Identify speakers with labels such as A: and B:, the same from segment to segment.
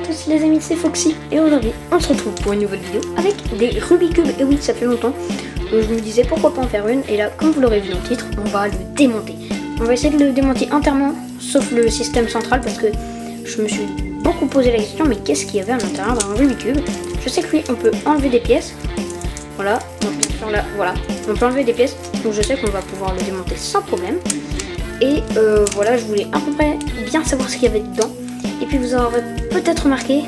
A: tous les amis, c'est Foxy et aujourd'hui on se retrouve pour une nouvelle vidéo avec des Rubik's Cube. Et oui, ça fait longtemps, donc je me disais pourquoi pas en faire une. Et là, comme vous l'aurez vu dans le titre, on va le démonter. On va essayer de le démonter entièrement, sauf le système central, parce que je me suis beaucoup posé la question, mais qu'est-ce qu'il y avait à l'intérieur d'un Rubik's Cube? Je sais que lui, on peut enlever des pièces. Voilà, donc là, voilà, on peut enlever des pièces, donc je sais qu'on va pouvoir le démonter sans problème. Et voilà, je voulais à peu près bien savoir ce qu'il y avait dedans. Et puis vous aurez peut-être remarqué,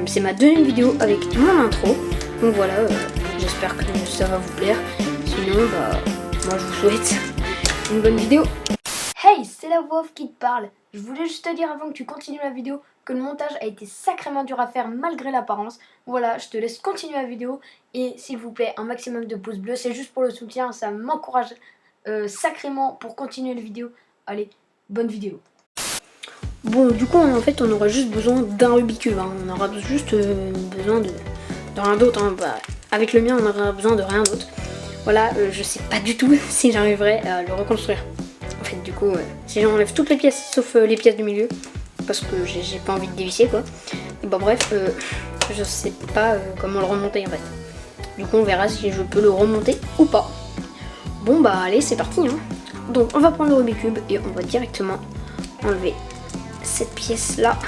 A: c'est ma deuxième vidéo avec mon intro. Donc voilà, j'espère que ça va vous plaire. Sinon, moi je vous souhaite une bonne vidéo. Hey, c'est la voix off qui te parle. Je voulais juste te dire avant que tu continues la vidéo que le montage a été sacrément dur à faire malgré l'apparence. Voilà, je te laisse continuer la vidéo. Et s'il vous plaît, un maximum de pouces bleus, c'est juste pour le soutien, ça m'encourage sacrément pour continuer la vidéo. Allez, bonne vidéo. Bon, du coup, en fait, on aura juste besoin d'un Rubik's Cube. Hein. On aura juste besoin de rien d'autre. Hein. Avec le mien, on aura besoin de rien d'autre. Voilà, je sais pas du tout si j'arriverai à le reconstruire. En fait, du coup, si j'enlève toutes les pièces, sauf les pièces du milieu, parce que j'ai pas envie de dévisser, quoi. Et bref, je sais pas comment le remonter, en fait. Du coup, on verra si je peux le remonter ou pas. Bon, allez, c'est parti. Hein. Donc, on va prendre le Rubik's Cube et on va directement enlever cette pièce là,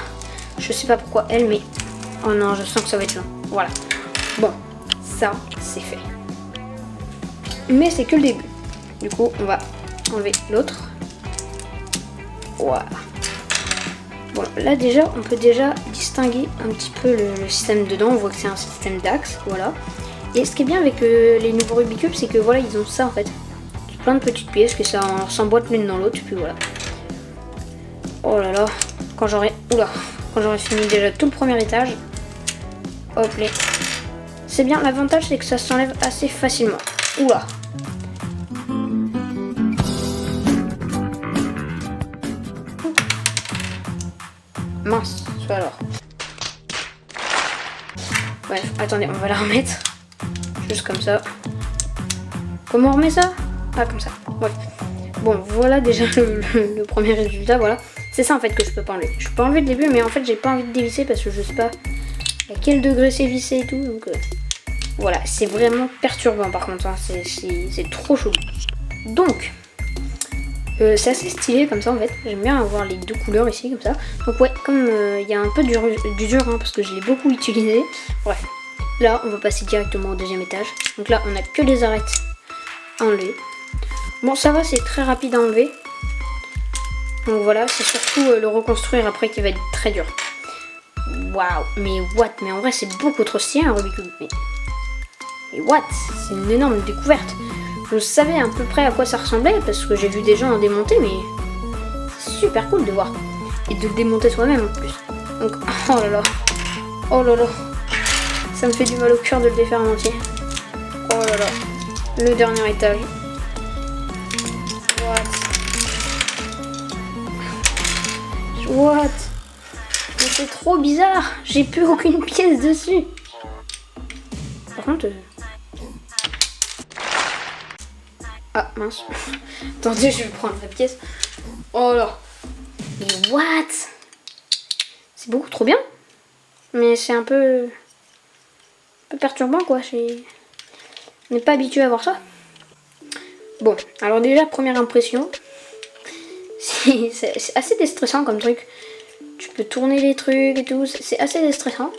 A: je sais pas pourquoi elle, mais oh non, je sens que ça va être long. Voilà, bon, ça c'est fait, mais c'est que le début. Du coup, on va enlever l'autre. Voilà. Bon, là déjà, on peut déjà distinguer un petit peu le système dedans. On voit que c'est un système d'axe, voilà. Et ce qui est bien avec les nouveaux Rubik's Cube, c'est que voilà, ils ont ça en fait, plein de petites pièces que ça s'emboîte l'une dans l'autre, puis voilà. Oh là là, quand j'aurai fini déjà tout le premier étage, hop là. C'est bien, l'avantage c'est que ça s'enlève assez facilement. Oula. Mince, soit alors. Bref, attendez, on va la remettre. Juste comme ça. Comment on remet ça? Ah, comme ça. Bref. Bon, voilà déjà le premier résultat, voilà. C'est ça en fait que je peux pas enlever. Je peux enlever le début, mais en fait j'ai pas envie de dévisser parce que je sais pas à quel degré c'est vissé et tout. Donc voilà, c'est vraiment perturbant par contre, hein. C'est trop chaud. Donc, c'est assez stylé comme ça en fait. J'aime bien avoir les deux couleurs ici comme ça. Donc ouais, comme il y a un peu du dur hein, parce que je l'ai beaucoup utilisé. Bref, là on va passer directement au deuxième étage. Donc là on a que les arêtes à enlever. Bon, ça va, c'est très rapide à enlever. Donc voilà, c'est surtout le reconstruire après qui va être très dur. Waouh, mais what? Mais en vrai, c'est beaucoup trop stylé un Rubik's Cube. Mais what? C'est une énorme découverte. Je savais à peu près à quoi ça ressemblait parce que j'ai vu des gens en démonter, mais c'est super cool de voir. Et de le démonter soi-même en plus. Donc, oh là là. Oh là là. Ça me fait du mal au cœur de le défaire en entier. Oh là là. Le dernier étage. What? Mais c'est trop bizarre. J'ai plus aucune pièce dessus. Par contre... Ah mince. Attendez, je vais prendre la pièce. Oh là. Mais what? C'est beaucoup trop bien. Mais c'est un peu perturbant quoi. On n'est pas habitué à voir ça. Bon, alors déjà, première impression. C'est assez déstressant comme truc. Tu peux tourner les trucs et tout. C'est assez déstressant.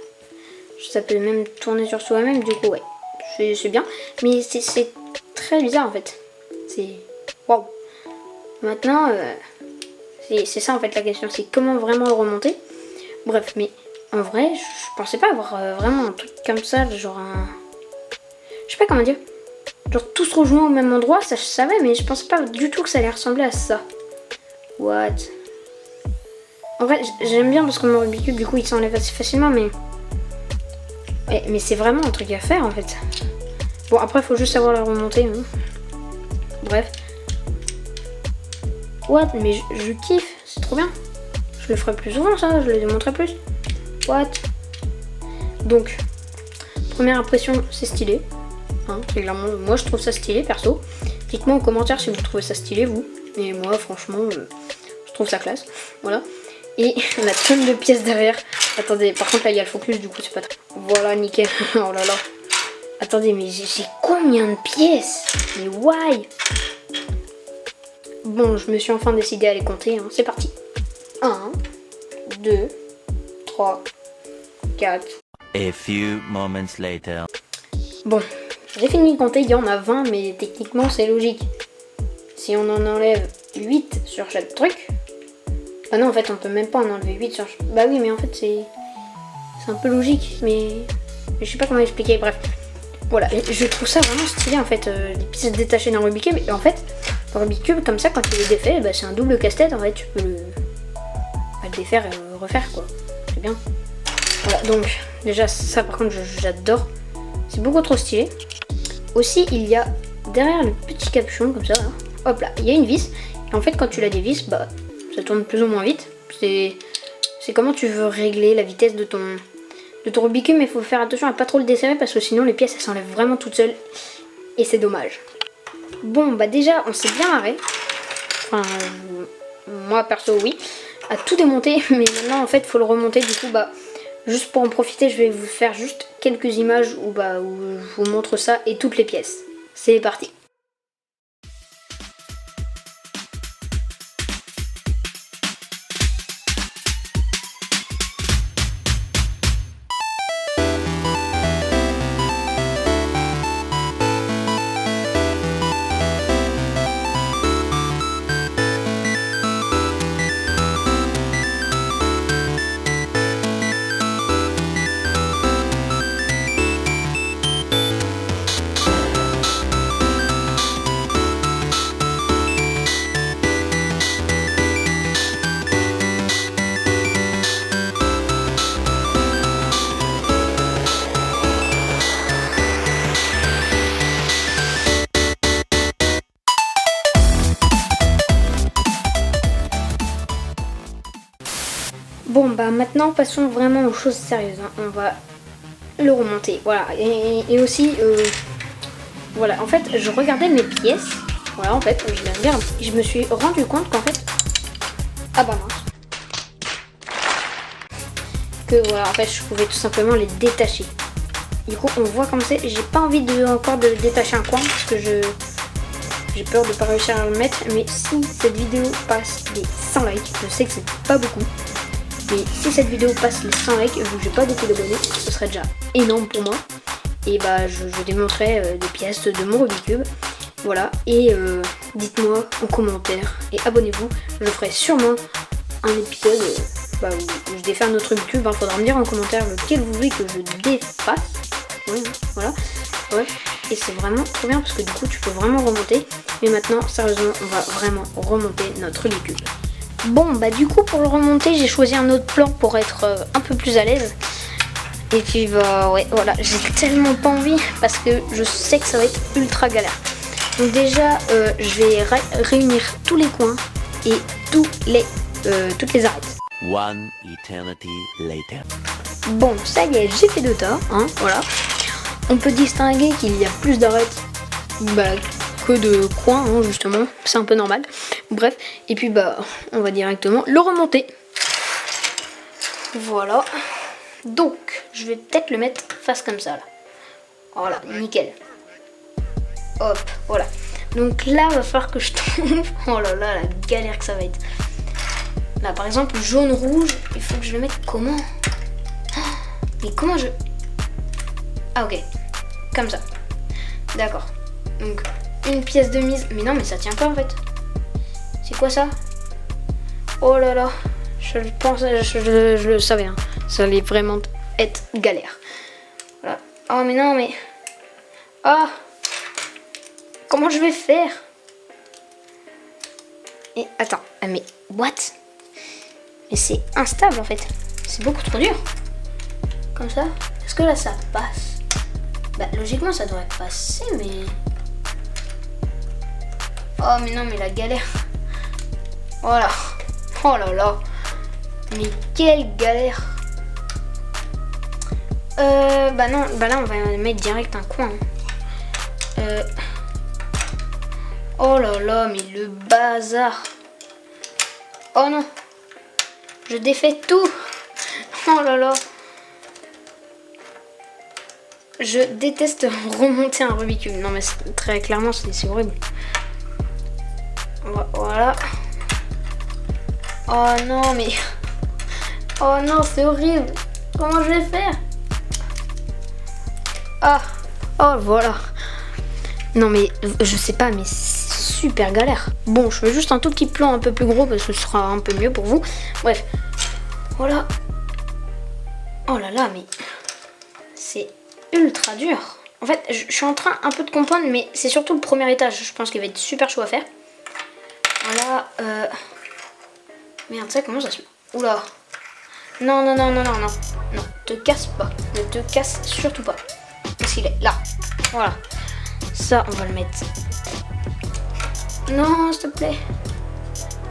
A: Ça peut même tourner sur soi-même. Du coup, ouais. C'est bien. Mais c'est très bizarre en fait. C'est... Waouh. Maintenant, c'est ça en fait la question. C'est comment vraiment le remonter. Bref, mais en vrai, je pensais pas avoir vraiment un truc comme ça. Genre un... Je sais pas comment dire. Genre tout se rejoint au même endroit. Ça je savais, mais je pensais pas du tout que ça allait ressembler à ça. What? En vrai, j'aime bien parce que mon Rubik's Cube, du coup, il s'enlève assez facilement, mais... Mais c'est vraiment un truc à faire, en fait. Bon, après, il faut juste savoir la remonter. Hein. Bref. What? Mais je kiffe, c'est trop bien. Je le ferai plus souvent, ça, je le démontrerai plus. What? Donc, première impression, c'est stylé. Hein, c'est clairement... Moi, je trouve ça stylé, perso. Dites-moi en commentaire si vous trouvez ça stylé, vous. Et moi, franchement... je trouve ça classe, voilà. Et la tonne de pièces derrière. Attendez, par contre là il y a le focus, du coup c'est pas très... Voilà, nickel. Oh là là. Attendez, mais j'ai combien de pièces? Mais why? Bon, je me suis enfin décidé à les compter, hein. C'est parti. 1, 2, 3, 4.
B: A few moments later.
A: Bon, j'ai fini de compter, il y en a 20, mais techniquement c'est logique. Si on en enlève 8 sur chaque truc... Ah non, en fait on peut même pas en enlever 8 sur chaque... Bah oui, mais en fait c'est un peu logique, mais je sais pas comment expliquer, bref. Voilà, et je trouve ça vraiment stylé en fait, les pièces détachées d'un Rubik's Cube. Et en fait, le Rubik's Cube comme ça, quand il est défait, bah, c'est un double casse-tête. En fait, tu peux le défaire et le refaire quoi. C'est bien. Voilà, donc déjà ça par contre j'adore. C'est beaucoup trop stylé. Aussi, il y a derrière le petit capuchon comme ça, là, hop là, il y a une vis. Et en fait, quand tu la dévisses, bah ça tourne plus ou moins vite. C'est comment tu veux régler la vitesse de ton Rubik's Cube, mais il faut faire attention à pas trop le desserrer parce que sinon les pièces elles s'enlèvent vraiment toutes seules et c'est dommage. Bon bah déjà on s'est bien marré, enfin moi perso oui, à tout démonter, mais maintenant en fait faut le remonter, du coup bah juste pour en profiter je vais vous faire juste quelques images où je vous montre ça et toutes les pièces. C'est parti. Bon bah maintenant passons vraiment aux choses sérieuses, hein. On va le remonter, voilà, et aussi voilà, en fait je regardais mes pièces, voilà en fait je les regarde, je me suis rendu compte qu'en fait, ah bah mince, que voilà en fait je pouvais tout simplement les détacher. Du coup on voit comme c'est, j'ai pas envie encore de détacher un coin parce que j'ai peur de pas réussir à le mettre, mais si cette vidéo passe les 100 likes, je sais que c'est pas beaucoup. Mais si cette vidéo passe les 100 likes, vu que j'ai pas beaucoup d'abonnés, ce serait déjà énorme pour moi. Et bah je démonterai des pièces de mon Rubik's Cube. Voilà, et dites-moi en commentaire et abonnez-vous. Je ferai sûrement un épisode où je défais notre Rubik's Cube. Il faudra me dire en commentaire lequel vous voulez que je défasse. Oui, voilà. Ouais. Et c'est vraiment trop bien parce que du coup tu peux vraiment remonter. Mais maintenant, sérieusement, on va vraiment remonter notre Rubik's Cube. Bon bah du coup pour le remonter j'ai choisi un autre plan pour être un peu plus à l'aise. Et puis bah ouais voilà, j'ai tellement pas envie parce que je sais que ça va être ultra galère. Donc déjà je vais réunir tous les coins et toutes les arêtes.
B: One eternity later.
A: Bon ça y est, j'ai fait 2 tas, hein, voilà. On peut distinguer qu'il y a plus d'arêtes que de coins, hein, justement, c'est un peu normal. Bref, et puis bah on va directement le remonter. Voilà. Donc je vais peut-être le mettre face comme ça là. Voilà, nickel. Hop, voilà. Donc là va falloir que je tombe. Oh là là, la galère que ça va être. Là par exemple jaune rouge, il faut que je le mette comment? Mais comment je... Ah ok, comme ça. D'accord. Donc une pièce de mise. Mais non mais ça tient pas en fait. C'est quoi ça? Oh là là. Je pense, je le savais, hein. Ça allait vraiment être galère. Voilà. Oh mais non mais... Ah, comment je vais faire? Et attends, mais what? Mais c'est instable en fait. C'est beaucoup trop dur. Comme ça. Est-ce que là ça passe? Bah logiquement ça devrait passer mais... Oh mais non mais la galère. Voilà. Oh là là. Mais quelle galère. Bah non, bah là on va mettre direct un coin. Oh là là, mais le bazar. Oh non. Je défais tout. Oh là là. Je déteste remonter un Rubik's Cube. Non mais très clairement c'est horrible. Voilà. Oh non mais... Oh non c'est horrible. Comment je vais faire? Ah. Oh voilà. Non mais je sais pas mais c'est super galère. Bon je fais juste un tout petit plan un peu plus gros parce que ce sera un peu mieux pour vous. Bref. Voilà. Oh là là mais... C'est ultra dur. En fait je suis en train un peu de comprendre mais c'est surtout le premier étage. Je pense qu'il va être super chaud à faire. Voilà. Merde ça comment ça se... Oula. Non non non non non non. Non te casse pas. Ne te casse surtout pas. Parce qu'il est là. Voilà. Ça on va le mettre. Non s'il te plaît.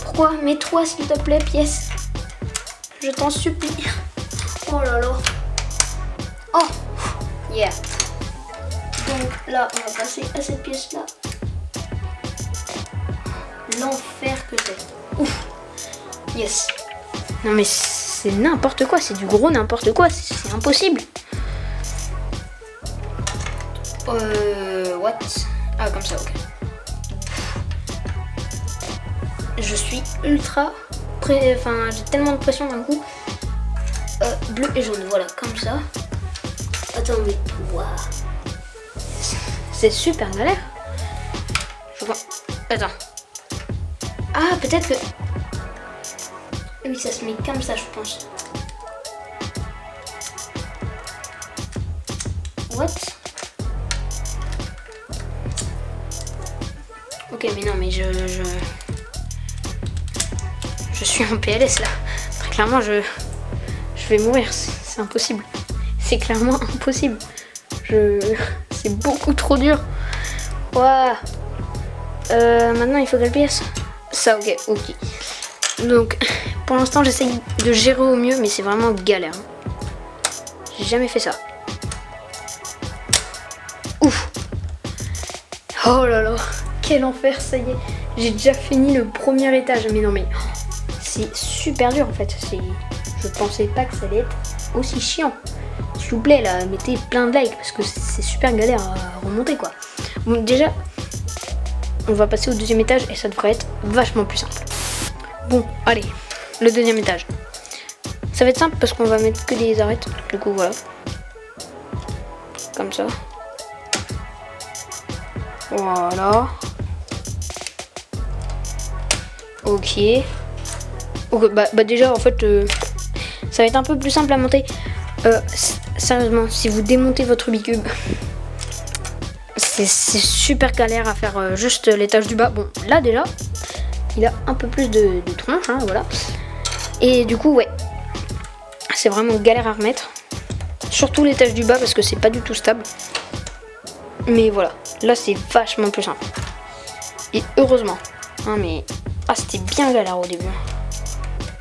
A: Pourquoi? Mets-toi s'il te plaît pièce. Je t'en supplie. Oh là là. Oh yeah. Donc là on va passer à cette pièce là. L'enfer que c'est. Ouf. Yes. Non mais c'est n'importe quoi, c'est du gros n'importe quoi, c'est impossible. What? Ah comme ça, ok. Je suis ultra enfin j'ai tellement de pression d'un coup. Bleu et jaune, voilà, comme ça. Attends mais waouh. C'est super galère. Je vois. Attends. Ah peut-être que... Oui ça se met comme ça je pense. What? Ok mais non mais je suis en PLS là. Très clairement je vais mourir, c'est impossible. C'est clairement impossible. C'est beaucoup trop dur. Ouah. Maintenant il faut quelle pièce? Ça ok. Donc pour l'instant j'essaye de gérer au mieux mais c'est vraiment galère. J'ai jamais fait ça. Ouf. Oh là là. Quel enfer, ça y est. J'ai déjà fini le premier étage. Mais non mais c'est super dur en fait. Je pensais pas que ça allait être aussi chiant. S'il vous plaît là, mettez plein de likes parce que c'est super galère à remonter quoi. Bon déjà, on va passer au deuxième étage et ça devrait être vachement plus simple. Bon, allez, le deuxième étage. Ça va être simple parce qu'on va mettre que des arêtes. Du coup voilà. Comme ça. Voilà. Ok. Bah déjà en fait ça va être un peu plus simple à monter. Sérieusement, si vous démontez votre Rubik's Cube, c'est super galère à faire juste l'étage du bas. Bon là déjà il a un peu plus de tronche hein, voilà. Et du coup ouais, c'est vraiment galère à remettre. Surtout l'étage du bas parce que c'est pas du tout stable. Mais voilà, là c'est vachement plus simple. Et heureusement. Hein, mais... Ah c'était bien galère au début.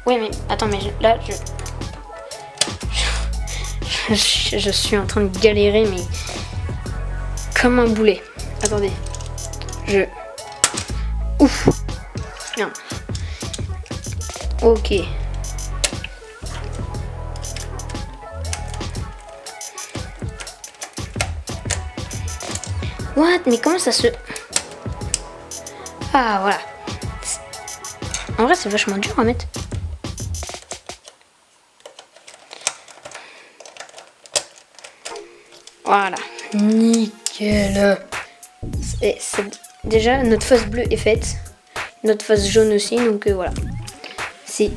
A: Ouais mais attends mais là je suis en train de galérer mais comme un boulet. Attendez. Ouf. Bien. Ok. What? Mais comment ça se... Ah voilà. En vrai c'est vachement dur à mettre. Voilà. Nickel. Déjà notre face bleue est faite. Notre face jaune aussi. Donc voilà. C'est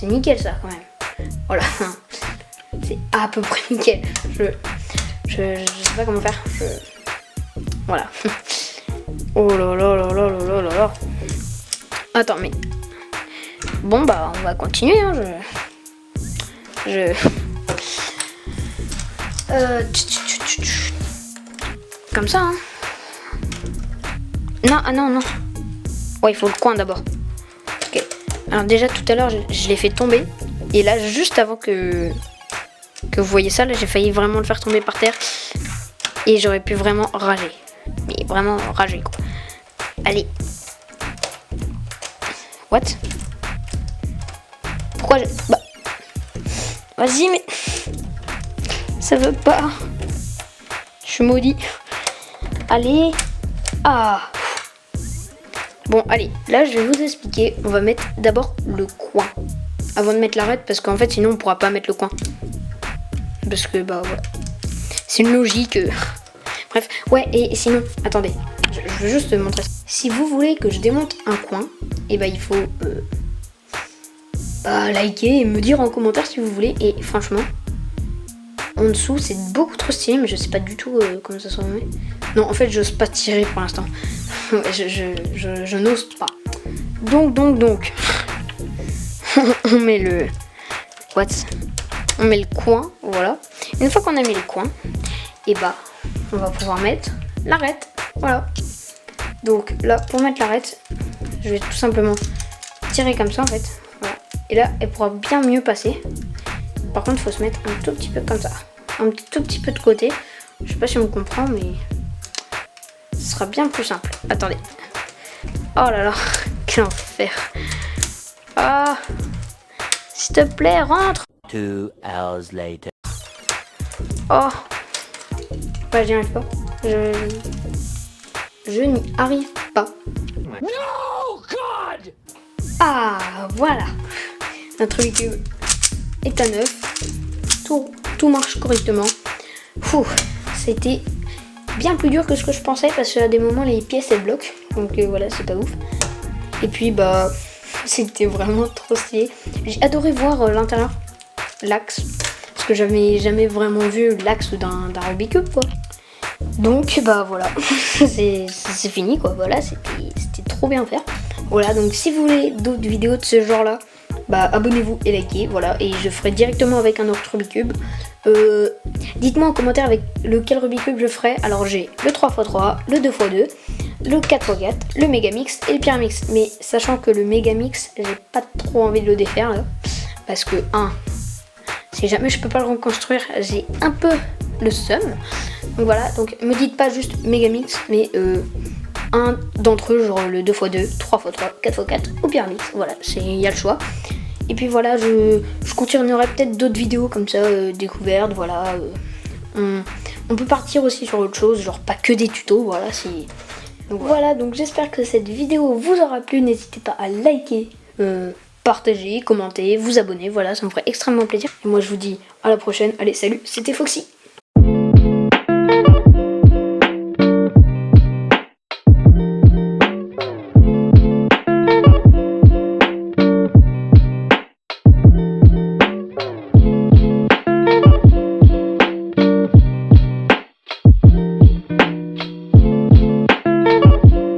A: nickel ça quand même. Voilà. C'est à peu près nickel. Je sais pas comment faire. Voilà. Oh là là là là là là là. Attends mais... Bon bah on va continuer hein. Comme ça hein. Non, ah non, non. Ouais, il faut le coin d'abord. Ok. Alors déjà tout à l'heure je l'ai fait tomber. Et là juste avant que vous voyez ça, là j'ai failli vraiment le faire tomber par terre. Et j'aurais pu vraiment rager. Mais vraiment rager quoi. Allez. What? Pourquoi bah... Vas-y, mais... Ça veut pas. Je suis maudit. Allez. Ah. Bon, allez. Là, je vais vous expliquer. On va mettre d'abord le coin. Avant de mettre l'arête, parce qu'en fait, sinon, on pourra pas mettre le coin. Parce que, bah, voilà. C'est une logique. Bref. Ouais, et sinon, attendez. Je veux juste te montrer. Si vous voulez que je démonte un coin, et bah, il faut... liker et me dire en commentaire si vous voulez. Et franchement, en dessous c'est beaucoup trop stylé, mais je sais pas du tout comment ça se remet. Non, en fait, j'ose pas tirer pour l'instant. je n'ose pas. Donc. On met le... What? On met le coin, voilà. Une fois qu'on a mis le coin, et bah, on va pouvoir mettre l'arête. Voilà. Donc là, pour mettre l'arête, je vais tout simplement tirer comme ça en fait. Voilà. Et là, elle pourra bien mieux passer. Par contre, il faut se mettre un tout petit peu comme ça. Un tout petit peu de côté. Je sais pas si on me comprend, mais ce sera bien plus simple. Attendez. Oh là là, quel enfer. Ah, s'il te plaît, rentre.
B: 2 hours later.
A: Oh. Bah, j'y arrive pas. Je n'y arrive pas.
B: No, God!
A: Ah, voilà. Notre Rubik's est à neuf. Tout marche correctement. C'était bien plus dur que ce que je pensais parce qu'à des moments les pièces elles bloquent. Donc voilà, c'est pas ouf. Et puis bah, c'était vraiment trop stylé. J'ai adoré voir l'intérieur, l'axe. Parce que j'avais jamais vraiment vu l'axe d'un Rubik's Cube quoi. Donc bah voilà, c'est fini quoi, voilà, c'était trop bien fait. Voilà, donc si vous voulez d'autres vidéos de ce genre là, bah abonnez-vous et likez, voilà, et je ferai directement avec un autre Rubik's Cube. Dites-moi en commentaire avec lequel Rubik's Cube je ferai. Alors j'ai le 3x3, le 2x2, le 4x4, le Megamix et le Pyramix. Mais sachant que le Megamix, j'ai pas trop envie de le défaire là, parce que si jamais je peux pas le reconstruire, j'ai un peu le seum. Donc voilà, donc me dites pas juste Megamix, mais un d'entre eux, genre le 2x2, 3x3, 4x4 ou Pyramix. Voilà, il y a le choix. Et puis voilà, je continuerai peut-être d'autres vidéos comme ça, découvertes, voilà. On peut partir aussi sur autre chose, genre pas que des tutos, voilà. Donc voilà, donc j'espère que cette vidéo vous aura plu. N'hésitez pas à liker, partager, commenter, vous abonner, voilà, ça me ferait extrêmement plaisir. Et moi je vous dis à la prochaine. Allez, salut, c'était Foxy.